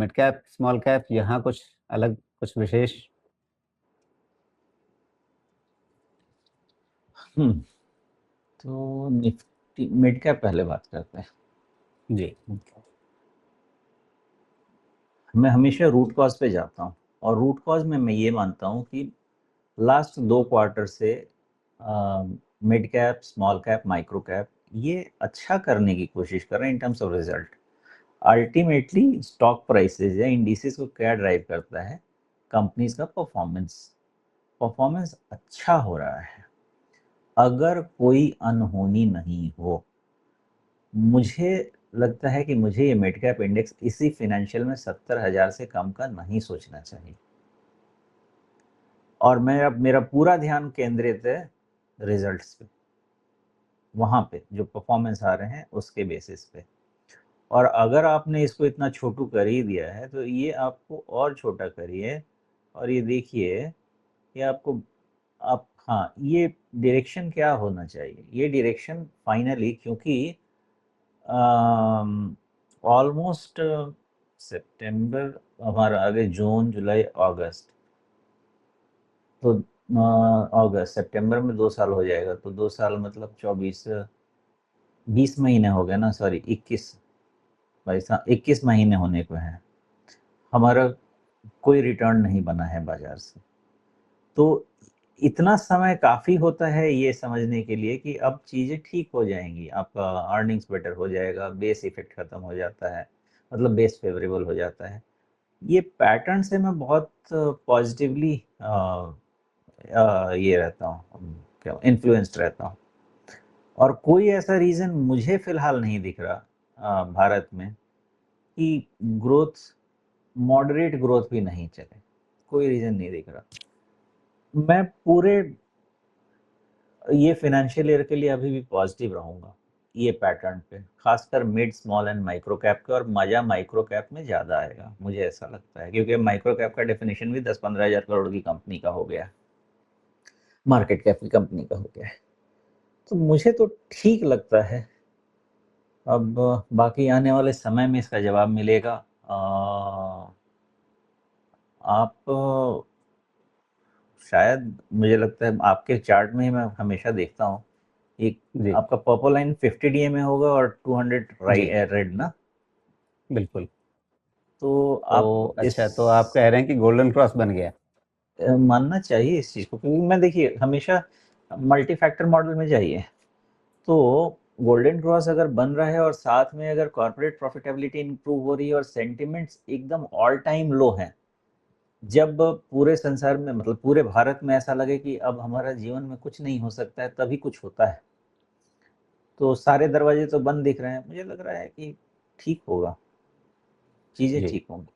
Mid cap small cap यहाँ कुछ अलग कुछ विशेष? तो निफ्टी मिड कैप पहले बात करते हैं जी। मैं हमेशा रूट कॉज पे जाता हूँ और रूट कॉज में मैं ये मानता हूँ कि लास्ट 2 क्वार्टर से mid cap small cap micro cap ये अच्छा करने की कोशिश कर रहे हैं in terms of result. Ultimately stock prices या इंडिसेस को क्या ड्राइव करता है? कंपनीज का परफॉर्मेंस। परफॉर्मेंस अच्छा हो रहा है। अगर कोई अनहोनी नहीं हो, मुझे लगता है कि मुझे ये मिड कैप इंडेक्स इसी फाइनेंशियल में 70,000 से कम का नहीं सोचना चाहिए। और मेरा पूरा ध्यान केंद्रित है रिजल्ट्स पे, वहाँ पे जो परफॉर्मेंस आ रहे हैं उसके बेसिस पे। और अगर आपने इसको इतना छोटू कर ही दिया है तो ये आपको और छोटा करिए और ये देखिए कि आपको आप हाँ, ये डायरेक्शन क्या होना चाहिए? ये डायरेक्शन फाइनली, क्योंकि ऑलमोस्ट सितंबर, हमारा आगे जून जुलाई अगस्त, तो अगस्त सितंबर में 2 साल हो जाएगा, तो 2 साल मतलब 20 महीने हो गए ना, सॉरी 21, भाई साहब 21 महीने होने को हैं, हमारा कोई रिटर्न नहीं बना है बाजार से। तो इतना समय काफ़ी होता है ये समझने के लिए कि अब चीज़ें ठीक हो जाएंगी, आपका अर्निंग्स बेटर हो जाएगा, बेस इफेक्ट ख़त्म हो जाता है, मतलब बेस फेवरेबल हो जाता है। ये पैटर्न से मैं बहुत पॉजिटिवली ये रहता हूँ, क्या इन्फ्लुएंस्ड रहता हूँ। और कोई ऐसा रीज़न मुझे फ़िलहाल नहीं दिख रहा भारत में कि ग्रोथ, मॉडरेट ग्रोथ भी नहीं चले, कोई रीज़न नहीं दिख रहा। मैं पूरे ये फाइनेंशियल ईयर के लिए अभी भी पॉजिटिव रहूँगा ये पैटर्न पे, खासकर mid small and micro cap के, और मज़ा माइक्रो कैप में ज़्यादा आएगा, मुझे ऐसा लगता है, क्योंकि माइक्रो कैप का डेफिनेशन भी 10-15 हज़ार करोड़ की कंपनी का हो गया, मार्केट कैप की कंपनी का हो गया है। तो मुझे तो ठीक लगता है। अब बाकी आने वाले समय में इसका जवाब मिलेगा। आप शायद, मुझे लगता है आपके चार्ट में ही मैं हमेशा देखता हूँ, एक जी आपका पर्पल लाइन 50 डीए में होगा और 200 जी रेड ना। बिल्कुल। तो आप तो इस अच्छा, तो आप कह रहे हैं कि गोल्डन क्रॉस बन गया? मानना चाहिए इस चीज़ को, क्योंकि मैं देखिए हमेशा मल्टी फैक्टर मॉडल में जाइए, तो गोल्डन क्रॉस अगर बन रहा है और साथ में अगर कॉर्पोरेट प्रॉफिटेबिलिटी इंप्रूव हो रही है और सेंटिमेंट्स एकदम ऑल टाइम लो हैं, जब पूरे संसार में, मतलब पूरे भारत में ऐसा लगे कि अब हमारा जीवन में कुछ नहीं हो सकता है, तभी कुछ होता है। तो सारे दरवाजे तो बंद दिख रहे हैं, मुझे लग रहा है कि ठीक होगा, चीज़ें जी, ठीक होंगी।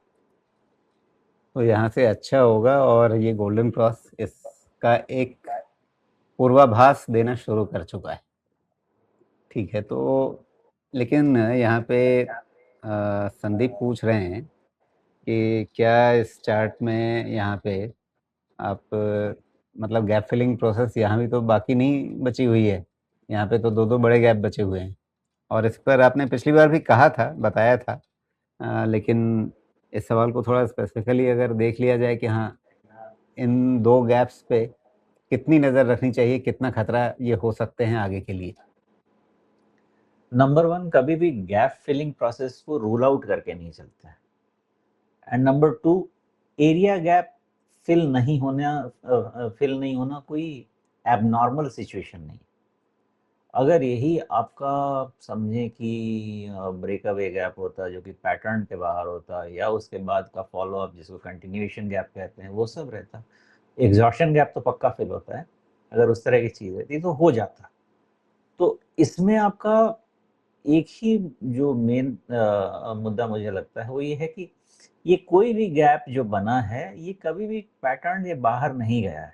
तो यहाँ से अच्छा होगा और ये गोल्डन क्रॉस इसका एक पूर्वाभास देना शुरू कर चुका है। ठीक है, तो लेकिन यहाँ पे संदीप पूछ रहे हैं कि क्या इस चार्ट में यहाँ पे आप मतलब गैप फिलिंग प्रोसेस यहाँ भी तो बाकी नहीं बची हुई है? यहाँ पे तो 2-2 बड़े गैप बचे हुए हैं और इस पर आपने पिछली बार भी कहा था, बताया था। लेकिन इस सवाल को थोड़ा स्पेसिफिकली अगर देख लिया जाए कि हाँ, इन 2 गैप्स पे कितनी नज़र रखनी चाहिए, कितना खतरा ये हो सकते हैं आगे के लिए? नंबर 1, कभी भी गैप फिलिंग प्रोसेस को रूल आउट करके नहीं चलता है। And number 2, area gap fill नहीं होना कोई एबनॉर्मल सिचुएशन नहीं। अगर यही आपका समझें कि ब्रेकअवे गैप होता जो कि पैटर्न के बाहर होता, या उसके बाद का फॉलो अप जिसको कंटिन्यूएशन गैप कहते हैं वो सब रहता, एग्जॉशन गैप तो पक्का फिल होता है, अगर उस तरह की चीज़ रहती तो हो जाता। तो इसमें आपका एक ही जो मेन मुद्दा मुझे लगता है वो ये है कि ये कोई भी गैप जो बना है ये कभी भी पैटर्न ये बाहर नहीं गया है।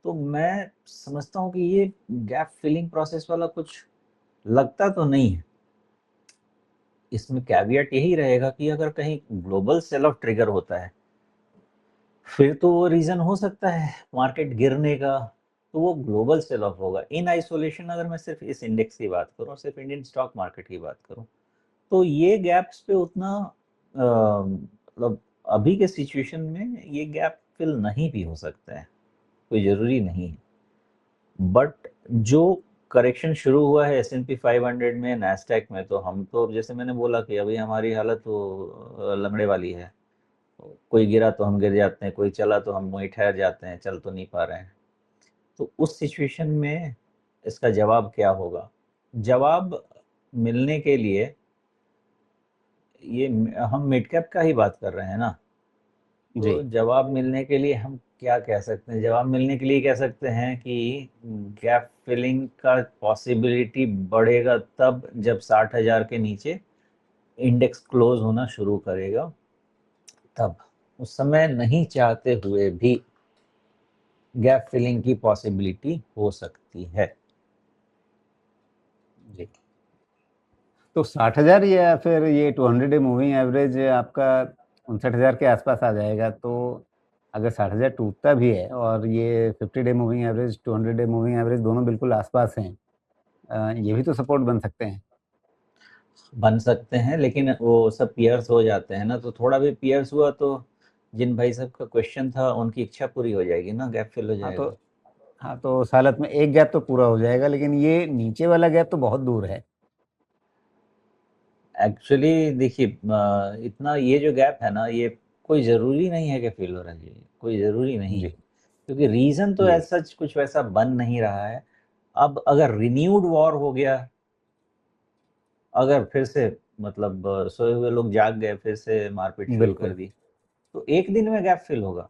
तो मैं समझता हूँ कि ये गैप फिलिंग प्रोसेस वाला कुछ लगता तो नहीं है। इसमें कैवियट यही रहेगा कि अगर कहीं ग्लोबल सेल ऑफ ट्रिगर होता है फिर तो वो रीजन हो सकता है मार्केट गिरने का, तो वो ग्लोबल सेल ऑफ होगा। इन आइसोलेशन अगर मैं सिर्फ इस इंडेक्स की बात करूँ, सिर्फ इंडियन स्टॉक मार्केट की बात करूँ, तो ये गैप्स पे उतना मतलब अभी के सिचुएशन में ये गैप फिल नहीं भी हो सकता है, कोई ज़रूरी नहीं है। बट जो करेक्शन शुरू हुआ है S&P 500 में, नैस्डैक में, तो हम तो जैसे मैंने बोला कि अभी हमारी हालत तो लंगड़े वाली है। कोई गिरा तो हम गिर जाते हैं, कोई चला तो हम वहीं ठहर जाते हैं, चल तो नहीं पा रहे हैं। तो उस सिचुएशन में इसका जवाब क्या होगा? जवाब मिलने के लिए ये हम मिड कैप का ही बात कर रहे हैं ना, जी। तो जवाब मिलने के लिए हम क्या कह सकते हैं? जवाब मिलने के लिए कह सकते हैं कि गैप फिलिंग का पॉसिबिलिटी बढ़ेगा तब जब 60,000 के नीचे इंडेक्स क्लोज होना शुरू करेगा, तब। उस समय नहीं चाहते हुए भी गैप फिलिंग की पॉसिबिलिटी हो सकती है। जी। तो 60,000 या फिर ये 200 डे मूविंग एवरेज आपका 59,000 के आसपास आ जाएगा। तो अगर 60,000 टूटता भी है और ये 50 day moving average, 200 day moving average दोनों बिल्कुल आसपास हैं, ये भी तो सपोर्ट बन सकते हैं। बन सकते हैं, लेकिन वो सब पियर्स हो जाते हैं ना, तो थोड़ा भी पियर्स हुआ तो जिन भाई साहब का क्वेश्चन था उनकी इच्छा पूरी हो जाएगी ना, गैप फिल हो हाँ तो जाएगा। हाँ तो उस हालत में एक गैप तो पूरा हो जाएगा, लेकिन ये नीचे वाला गैप तो बहुत दूर है। एक्चुअली देखिए, इतना ये जो गैप है ना, ये कोई ज़रूरी नहीं है कि फिल हो रहा है, ये कोई ज़रूरी नहीं है, जी। क्योंकि रीज़न तो जी। एज सच कुछ वैसा बन नहीं रहा है। अब अगर रिन्यूड वॉर हो गया, अगर फिर से मतलब सोए हुए लोग जाग गए, फिर से मारपीट शुरू कर बिल्कुल। दी, तो एक दिन में गैप फिल होगा,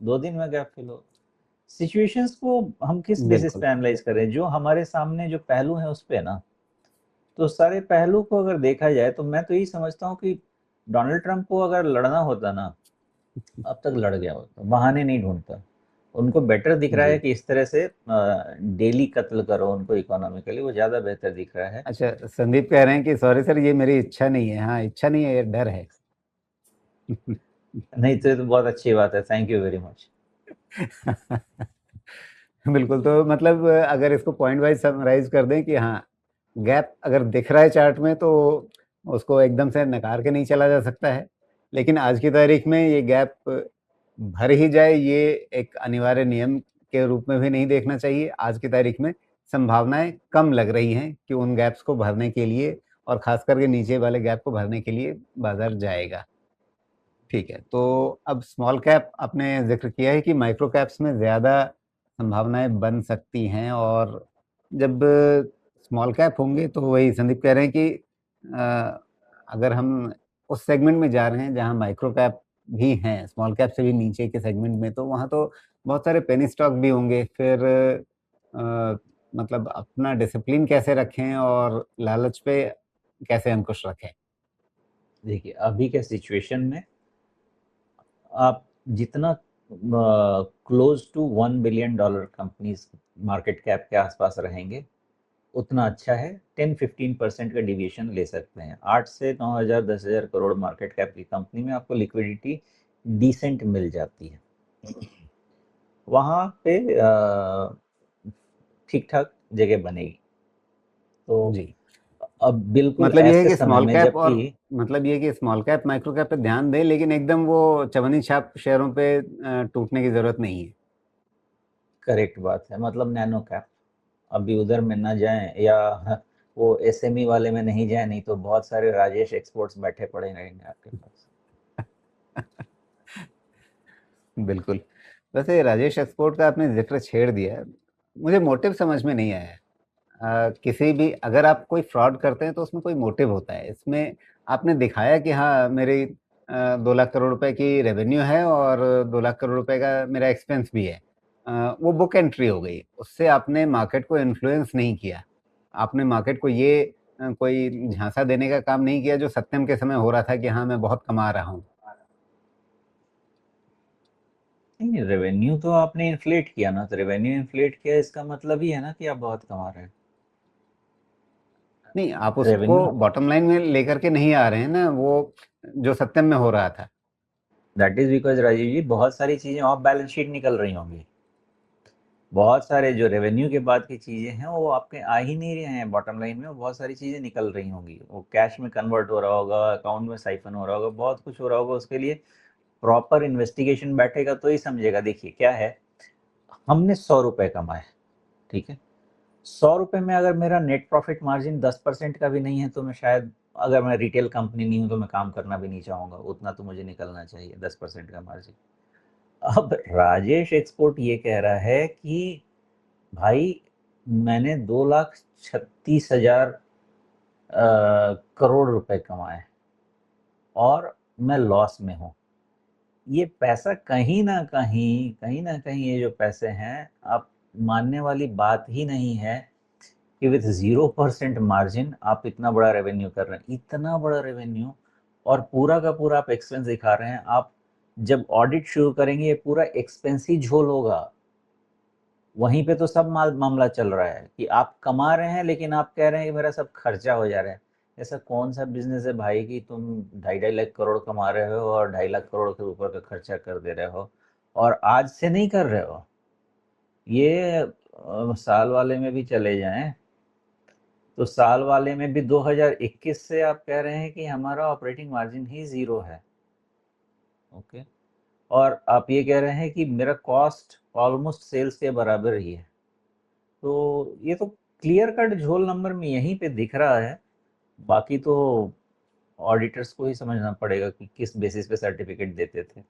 2 दिन में गैप फिल होगा। सिचुएशंस को हम किस बेसिस बिल्कुल। पे एनालाइज करें? जो हमारे सामने जो पहलू हैं उस पे ना। तो सारे पहलू को अगर देखा जाए तो मैं तो यही समझता हूँ कि डोनाल्ड ट्रंप को अगर लड़ना होता ना, अब तक लड़ गया होता, बहाने नहीं ढूंढता। उनको बेटर दिख रहा है जी। कि इस तरह से डेली कत्ल करो उनको, इकोनॉमिकली वो ज़्यादा बेहतर दिख रहा है। अच्छा, संदीप कह रहे हैं कि सॉरी सर, ये मेरी इच्छा नहीं है। हाँ, इच्छा नहीं है, ये डर है। नहीं तो ये तो बहुत अच्छी बात है, थैंक यू वेरी मच। बिल्कुल, तो मतलब अगर इसको पॉइंट वाइज़ समराइज़ कर दें कि हाँ, गैप अगर दिख रहा है चार्ट में तो उसको एकदम से नकार के नहीं चला जा सकता है। लेकिन आज की तारीख में ये गैप भर ही जाए, ये एक अनिवार्य नियम के रूप में भी नहीं देखना चाहिए। आज की तारीख में संभावनाएँ कम लग रही हैं कि उन गैप्स को भरने के लिए और ख़ास करके नीचे वाले गैप को भरने के लिए बाज़ार जाएगा। ठीक है, तो अब स्मॉल कैप आपने ज़िक्र किया है कि माइक्रो कैप्स में ज़्यादा संभावनाएँ बन सकती हैं, और जब स्मॉल कैप होंगे तो वही संदीप कह रहे हैं कि अगर हम उस सेगमेंट में जा रहे हैं जहाँ माइक्रो कैप भी हैं, स्मॉल कैप से भी नीचे के सेगमेंट में, तो वहाँ तो बहुत सारे पेनी स्टॉक भी होंगे। फिर मतलब अपना डिसिप्लिन कैसे रखें और लालच पे कैसे अंकुश रखें? देखिए अभी के सिचुएशन में आप जितना close to $1 billion companies market cap के आसपास रहेंगे, उतना अच्छा है। 10-15% का डिविएशन ले सकते हैं। 8 से 9,000 10,000 करोड़ मार्केट कैप की कंपनी में आपको लिक्विडिटी डिसेंट मिल जाती है, वहाँ पे ठीक ठाक जगह बनेगी। तो जी। अब बिल्कुल मतलब ये है ऐसे कि समय स्मॉल में कैप जबकि और मतलब ये है कि स्मॉल कैप, माइक्रो कैप पे ध्यान दें, लेकिन एकदम वो चवन्नी छाप शेयरों पे टूटने की ज़रूरत नहीं है। करेक्ट बात है, मतलब नैनो कैप अभी उधर में ना जाएं, या वो एसएमई वाले में नहीं जाएं, नहीं तो बहुत सारे राजेश एक्सपोर्ट्स बैठे पड़े रहेंगे आपके पास। बिल्कुल। वैसे राजेश एक्सपोर्ट का आपने ज़िक्र छेड़ दिया है, मुझे मोटिव समझ में नहीं आया। किसी भी अगर आप कोई फ्रॉड करते हैं तो उसमें कोई मोटिव होता है। इसमें आपने दिखाया कि हाँ, मेरी 2 लाख करोड़ रुपए की रेवेन्यू है और 2 लाख करोड़ रुपए का मेरा एक्सपेंस भी है। वो बुक एंट्री हो गई। उससे आपने मार्केट को इन्फ्लुएंस नहीं किया। आपने मार्केट को ये कोई झांसा देने का काम नहीं किया जो सत्यम के समय हो रहा था कि हाँ, मैं बहुत कमा रहा हूँ। नहीं, रेवेन्यू तो आपने इन्फ्लेट किया ना, तो रेवेन्यू इन्फ्लेट किया इसका मतलब ही है ना कि आप बहुत कमा रहे हैं। नहीं, आप उसको रेवेन्यू, बॉटम लाइन में लेकर के नहीं आ रहे हैं ना, वो जो सत्यम में हो रहा था। दैट इज बिकॉज राजीव जी बहुत सारी चीजें ऑफ बैलेंस शीट निकल रही होंगी। बहुत सारे जो रेवेन्यू के बाद की चीजें हैं वो आपके आ ही नहीं रहे हैं बॉटम लाइन में, बहुत सारी चीजें निकल रही होंगी, वो कैश में कन्वर्ट हो रहा होगा, अकाउंट में साइफन हो रहा होगा, बहुत कुछ हो रहा होगा। उसके लिए प्रॉपर इन्वेस्टिगेशन बैठेगा तो ही समझेगा। देखिए क्या है, हमने 100 रुपए कमाए, ठीक है, 100 रुपए में अगर मेरा नेट प्रॉफिट मार्जिन 10% का भी नहीं है तो मैं शायद, अगर मैं रिटेल कंपनी नहीं हूं तो मैं काम करना भी नहीं चाहूंगा, उतना तो मुझे निकलना चाहिए 10% का मार्जिन। अब राजेश एक्सपोर्ट ये कह रहा है कि भाई मैंने 2,36,000 करोड़ रुपए कमाए और मैं लॉस में हूँ। ये पैसा कहीं ना कहीं ये जो पैसे हैं, आप मानने वाली बात ही नहीं है कि विथ 0% मार्जिन आप इतना बड़ा रेवेन्यू कर रहे हैं, इतना बड़ा रेवेन्यू, और पूरा का पूरा आप एक्सपेंस दिखा रहे हैं। आप जब ऑडिट शुरू करेंगे ये पूरा एक्सपेंस ही झोल होगा। वहीं पे तो सब मामला चल रहा है कि आप कमा रहे हैं लेकिन आप कह रहे हैं कि मेरा सब खर्चा हो जा रहा है। ऐसा कौन सा बिजनेस है भाई कि तुम 2.5 करोड़ कमा रहे हो और 2.5 करोड़ के ऊपर का खर्चा कर दे रहे हो, और आज से नहीं कर रहे हो। ये साल वाले में भी चले जाएं तो साल वाले में भी 2021 से आप कह रहे हैं कि हमारा ऑपरेटिंग मार्जिन ही 0 है। ओके, और आप ये कह रहे हैं कि मेरा कॉस्ट ऑलमोस्ट सेल्स के बराबर ही है। तो ये तो क्लियर कट झोल नंबर में यहीं पे दिख रहा है। बाकी तो ऑडिटर्स को ही समझना पड़ेगा कि किस बेसिस पे सर्टिफिकेट देते थे।